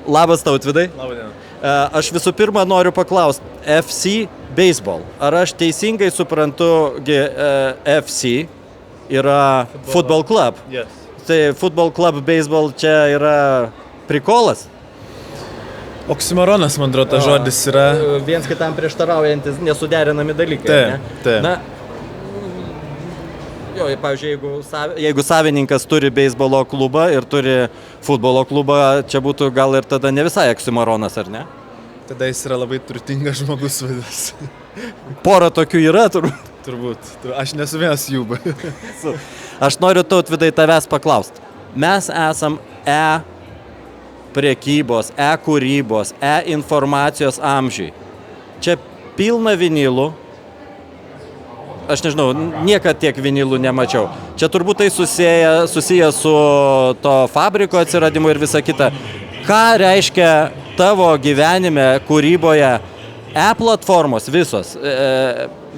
Labas, Tautvydai. Labadiena. Aš visų pirma noriu paklausti, FC Baseball. Ar aš teisingai suprantu, FC yra Football Club? Yes. Tai Football Club Baseball čia yra prikolas? Oksimoronas, man atrodo, tas žodis yra. Viens kitam prieštaraujantis nesuderinami dalykai. Taip. Na, jo, pavyzdžiui, jeigu savininkas turi beisbolo klubą ir turi futbolo klubą, čia būtų gal ir tada ne visai oksimoronas, ar ne? Tada jis yra labai turtingas žmogus vadinasi. Pora tokių yra, turbūt. Turbūt. Aš nesu vienas jų. Aš noriu, Tautvydai, tavęs paklausti. Mes esam prekybos, kūrybos, informacijos amžiui. Čia pilna vinilų. Aš nežinau, niekad tiek vinilų nemačiau. Čia turbūt tai susiję su to fabriko atsiradimu ir visa kita. Ką reiškia tavo gyvenime, kūryboje, platformos visos,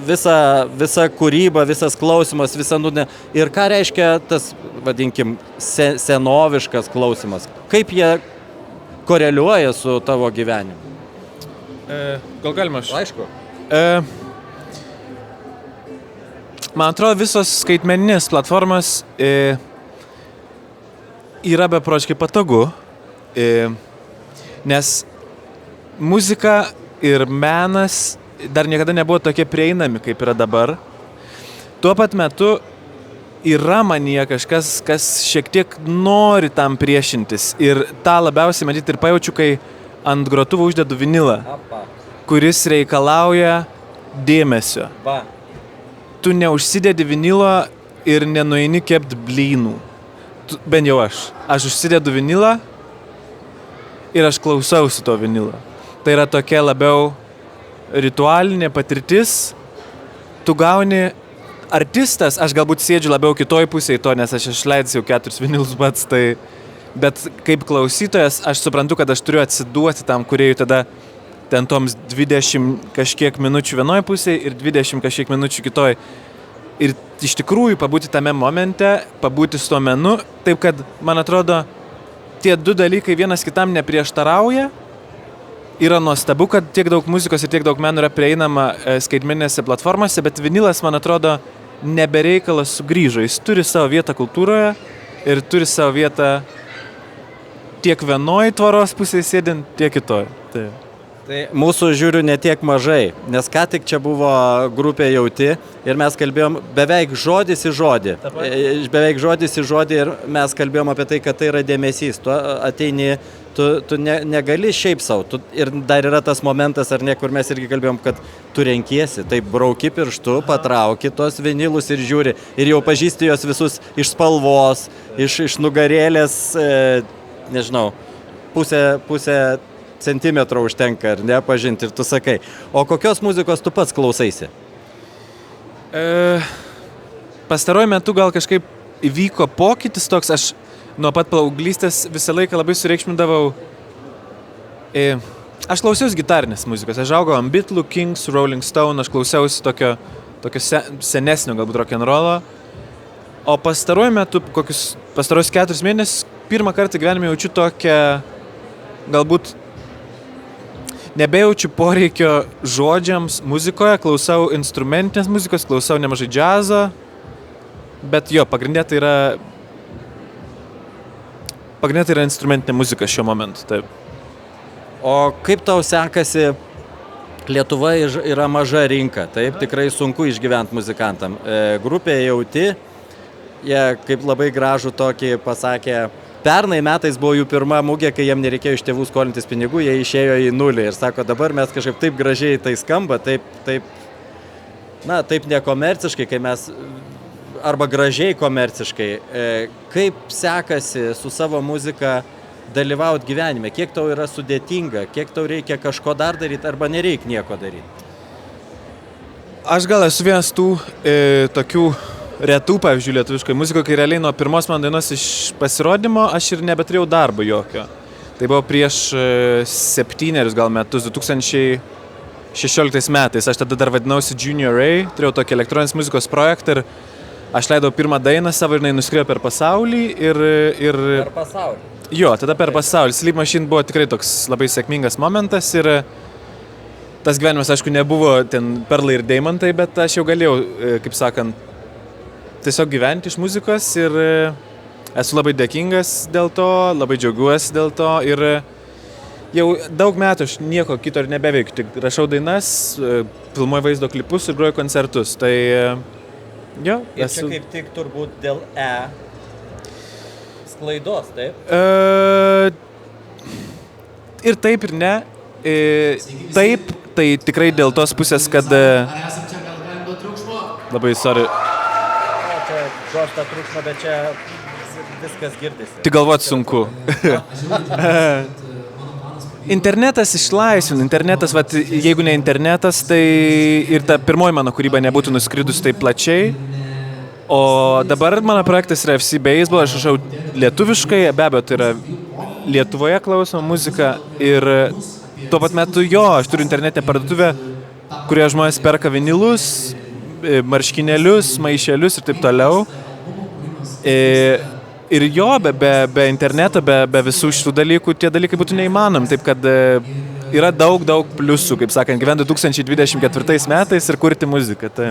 visa kūryba, visas klausimas, visa nudė. Ir ką reiškia tas, vadinkim, senoviškas klausimas? Kaip jie koreliuoja su tavo gyvenimu? Gal galima aš? Aišku. Man atrodo, visos skaitmeninės platformos yra beprotiškai patogu, nes muzika ir menas dar niekada nebuvo tokie prieinami, kaip yra dabar. Tuo pat metu yra manyje kažkas, kas šiek tiek nori tam priešintis. Ir tą labiausiai matyti ir pajaučiu, kai ant grotuvo uždedu vinilą, kuris reikalauja dėmesio. Tu neužsidedi vinilo ir nenueini kept blynų. Bent jau aš. Aš užsidedu vinilą ir aš klausausi to vinilo. Tai yra tokia labiau ritualinė patirtis. Tu gauni artistas, aš galbūt sėdžiu labiau kitoj pusėje to, nes aš išleidžiu jau 4 vinilus pats, tai... Bet kaip klausytojas, aš suprantu, kad aš turiu atsiduoti tam kūrėjui tada ten toms 20 kažkiek minučių vienoj pusėje ir 20 kažkiek minučių kitoj. Ir iš tikrųjų pabūti tame momente, pabūti su tuo menu, taip kad, man atrodo, tie du dalykai vienas kitam neprieštarauja. Yra nuostabu, kad tiek daug muzikos ir tiek daug menų yra prieinama skaitmeninėse platformose, bet vinilas, man atrodo, nebereikalas sugrįžo. Jis turi savo vietą kultūroje ir turi savo vietą tiek vienoj tvaros pusėje sėdint, tiek kitoj. Tai mūsų žiūriu ne tiek mažai, nes ką tik čia buvo grupė Jauti ir mes kalbėjom beveik žodis į žodį. Beveik žodis į žodį ir mes kalbėjom apie tai, kad tai yra dėmesys. Tu ateini, tu negali šiaip savo. Ir dar yra tas momentas, ar ne, kur mes irgi kalbėjom, kad tu renkiesi. Tai brauki pirštu, patrauki tos vinilus ir žiūri. Ir jau pažįsti juos visus iš spalvos, iš nugarėlės, nežinau, pusę centimetro užtenka, ar ne, pažinti, ir tu sakai. O kokios muzikos tu pats klausaisi? Pastaruoju metu gal kažkaip įvyko pokytis toks, aš nuo pat paauglystės visą laiką labai sureikšmindavau. Aš klausiausi gitarinės muzikos, aš augau ant Beatlų, Kings, Rolling Stone, aš klausiausi tokio senesnio galbūt rock'n'rollo. O pastaruoju metu, pastaruosius 4 mėnesius, pirmą kartą gyvenime jaučiu tokią, galbūt nebejaučiu poreikio žodžiams muzikoje, klausau instrumentinės muzikos, klausau nemažai džiazo, bet jo, pagrindė tai yra instrumentinė muzika šiuo momentu, taip. O kaip tau sekasi? Lietuva yra maža rinka, taip, tikrai sunku išgyventi muzikantam. Grupė Jauti, jie kaip labai gražų tokį pasakė, pernai metais buvo jų pirma mugė, kai jiem nereikėjo iš tėvų skolintis pinigų, jie išėjo į nulį ir sako, dabar mes kažkaip taip gražiai tai skamba, taip nekomerciškai, kai mes, arba gražiai komerciškai. Kaip sekasi su savo muzika dalyvauti gyvenime? Kiek tau yra sudėtinga? Kiek tau reikia kažko dar daryti arba nereikia nieko daryti? Aš gal esu vienas tų tokių retų, pavyzdžiui, lietuviškai muzikoje, kai realiai nuo pirmos mano dainos iš pasirodymo aš ir nebeturėjau darbo jokio. Tai buvo prieš 7 gal metus, 2016 metais. Aš tada dar vadinausi Junior A, turėjau tokį elektroninės muzikos projektą ir aš leidau pirmą dainą savo ir jinai nuskrėjo per pasaulį ir... Per pasaulį? Jo, tada per pasaulį. Sleep Machine buvo tikrai toks labai sėkmingas momentas ir tas gyvenimas, aišku, nebuvo ten perlai ir deimantai, bet aš jau galėjau, kaip sakant, tiesiog gyventi iš muzikos ir esu labai dėkingas dėl to, labai džiaugiuosi dėl to ir jau daug metų aš nieko kito ir nebeveikiu, tik rašau dainas, filmuoju vaizdo klipus ir groju koncertus, tai jo. Ir čia kaip tik turbūt dėl sklaidos, taip? Ir taip ir ne. Taip, tai tikrai dėl tos pusės, kad labai sorry. Čia gošta triukšmo, bet čia viskas girdisi. Tik galvot sunku. Internetas išlaisvina. Internetas, vat, jeigu ne internetas, tai ir ta pirmoji mano kūryba nebūtų nuskridus taip plačiai. O dabar mano projektas yra FC Baseball, aš rašau lietuviškai, be abejo, tai yra Lietuvoje klausoma muzika ir tuo pat metu aš turiu internetinę parduotuvę, kurioje žmonės perka vinilus, marškinėlius, maišelius ir taip toliau. Ir be interneto, be visų šitų dalykų, tie dalykai būtų neįmanomi, taip kad yra daug pliusų, kaip sakant, gyventi 2024 metais ir kurti muziką. Tai.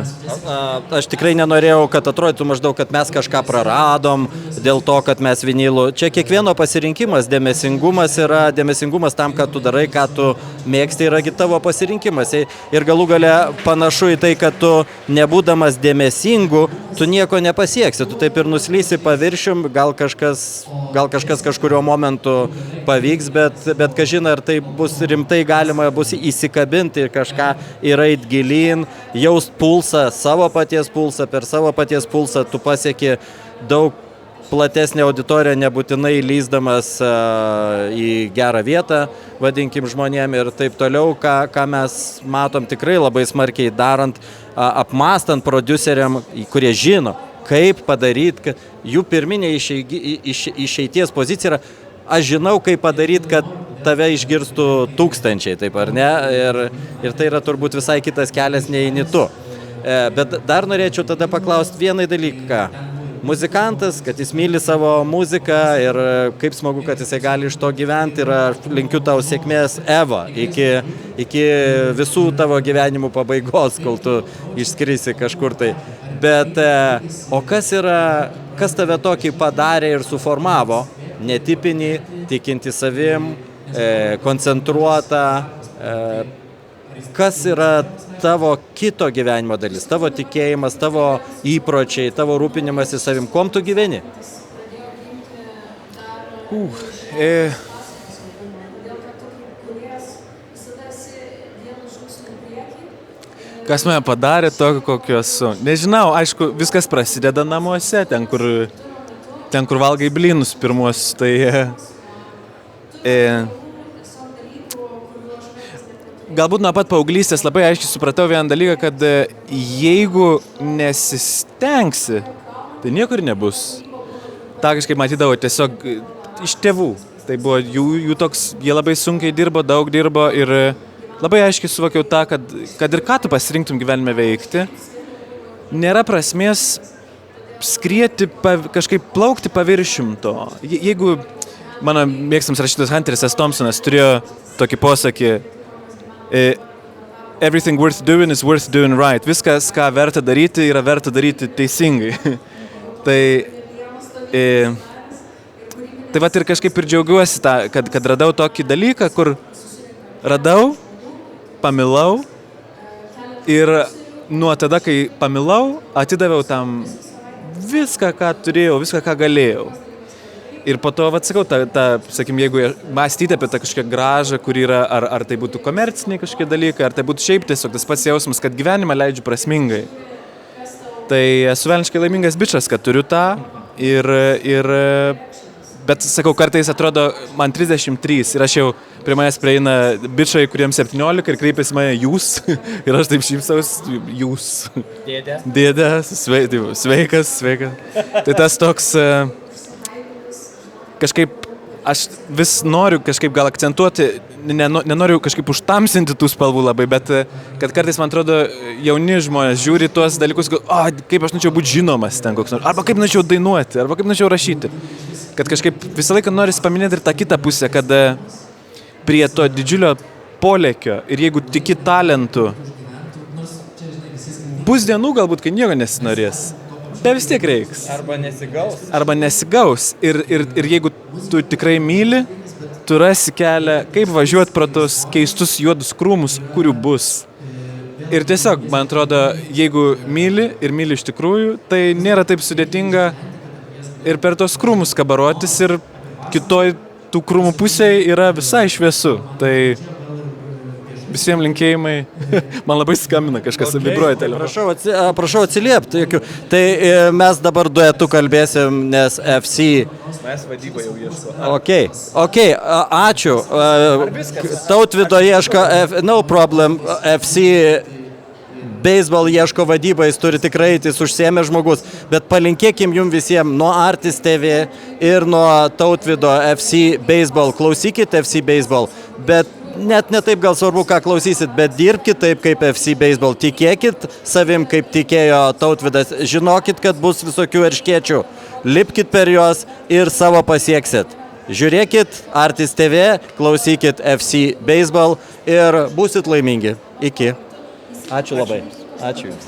Aš tikrai nenorėjau, kad atrodytų maždaug, kad mes kažką praradom dėl to, kad mes vinilų. Čia kiekvieno pasirinkimas, dėmesingumas yra dėmesingumas tam, ką tu darai, ką tu mėgsti, yragi tavo pasirinkimas. Ir galų gale panašu į tai, kad tu nebūdamas dėmesingu, tu nieko nepasieksi. Tu taip ir nuslysi paviršium, gal kažkas kažkurio momentu pavyks, bet kažin, ar tai bus rimtai galima bus įsikabinti ir kažką ir eit gilyn, jaust pulsą, savo paties pulsą, per savo paties pulsą tu pasieki daug platesnė auditorija, nebūtinai lįsdamas į gerą vietą, vadinkim žmonėm ir taip toliau, ką mes matom tikrai labai smarkiai darant, apmastant prodiuseriam, kurie žino, kaip padaryti, kad jų pirminė išeities pozicija yra, aš žinau, kaip padaryti, kad tave išgirstų tūkstančiai, taip ar ne, ir tai yra turbūt visai kitas kelias nei tu. Bet dar norėčiau tada paklausti vieną dalyką. Muzikantas, kad jis myli savo muziką ir kaip smagu, kad jisai gali iš to gyventi ir aš linkiu tau sėkmės, Eva, iki visų tavo gyvenimų pabaigos, kol tu išskrisi kažkur tai. Bet o kas tave tokį padarė ir suformavo, netipinį, tikinti savim, koncentruotą, kas yra tavo kito gyvenimo dalis, tavo tikėjimas, tavo įpročiai, tavo rūpinimasis savim, kuom tu gyveni? Kas mane padarė tokį, kokio esu? Nežinau, aišku, viskas prasideda namuose, ten, kur valgai blynus pirmuosius, tai galbūt nuo pat paauglystės labai aiškiai supratau vieną dalyką, kad jeigu nesistengsi, tai niekur nebus. Ta kažkaip matydavau tiesiog iš tėvų. Tai buvo jų toks, jie labai sunkiai dirbo, daug dirbo ir labai aiškiai suvokiau tą, kad ir ką tu pasirinktum gyvenime veikti, nėra prasmės skrieti, kažkaip plaukti paviršium to. Jeigu mano mėgstams rašytojas Hunteris S. Thompsonas turėjo tokį posakį, everything worth doing is worth doing right. Viskas, ką verta daryti, yra verta daryti teisingai. Tai vat ir kažkaip ir džiaugiuosi, kad radau tokį dalyką, kur radau, pamilau ir nuo tada, kai pamilau, atidaviau tam viską, ką turėjau, viską, ką galėjau. Ir po to, sakau, sakim, jeigu mąstyti apie tą kažkokią gražą, kur yra, ar tai būtų komerciniai kažkokie dalykai, ar tai būtų šiaip tiesiog tas pats jausmas, kad gyvenimą leidžiu prasmingai. Tai esu velniškai laimingas bičas, kad turiu tą bet, sakau, kartais atrodo, man 33 ir aš jau prie manęs prieina bičai, kuriems 17 ir kreipiasi mane jūs ir aš taip šypsaus, jūs. Dėdė, sveikas. Tai tas toks... Kažkaip aš vis noriu kažkaip gal akcentuoti, nenoriu kažkaip užtamsinti tų spalvų labai, bet kad kartais, man atrodo, jauni žmonės žiūri tuos dalykus, kaip aš norėčiau būti žinomas ten koks nors, arba kaip norėčiau dainuoti, arba kaip norėčiau rašyti. kad kažkaip visą laiką norisi paminėti ir tą kitą pusę, kad prie to didžiulio polėkio ir jeigu tiki talentu, bus dienų galbūt, kai nieko nesinorės, bet vis tiek reiks. Arba nesigaus. Ir jeigu tu tikrai myli, tu rasi kelią, kaip važiuoti pro tos keistus juodus krūmus, kurių bus. Ir tiesiog, man atrodo, jeigu myli ir myli iš tikrųjų, tai nėra taip sudėtinga ir per tos krūmus kabarotis ir kitoj tų krūmų pusėje yra visai šviesu. Tai visiems linkėjimai. Man labai skambina, kažkas vibruoja telefoną. Prašau atsiliepti. Tai mes dabar duetu kalbėsim, nes FC... Mes vadybą jau ieško. Ok, ačiū. Tautvydo ieško, no problem, FC baseball ieško vadybą, jis turi tikrai, jis užsiėmė žmogus, bet palinkėkim jums visiems nuo Artis TV ir nuo Tautvydo FC baseball. Klausykit FC baseball, bet net ne taip gal svarbu, ką klausysit, bet dirbkit taip kaip FC baseball. Tikėkit savim, kaip tikėjo Tautvydas. Žinokit, kad bus visokių erškėčių. Lipkit per juos ir savo pasieksit. Žiūrėkit Artis TV, klausykit FC baseball ir būsit laimingi. Iki. Ačiū labai. Ačiū Jums.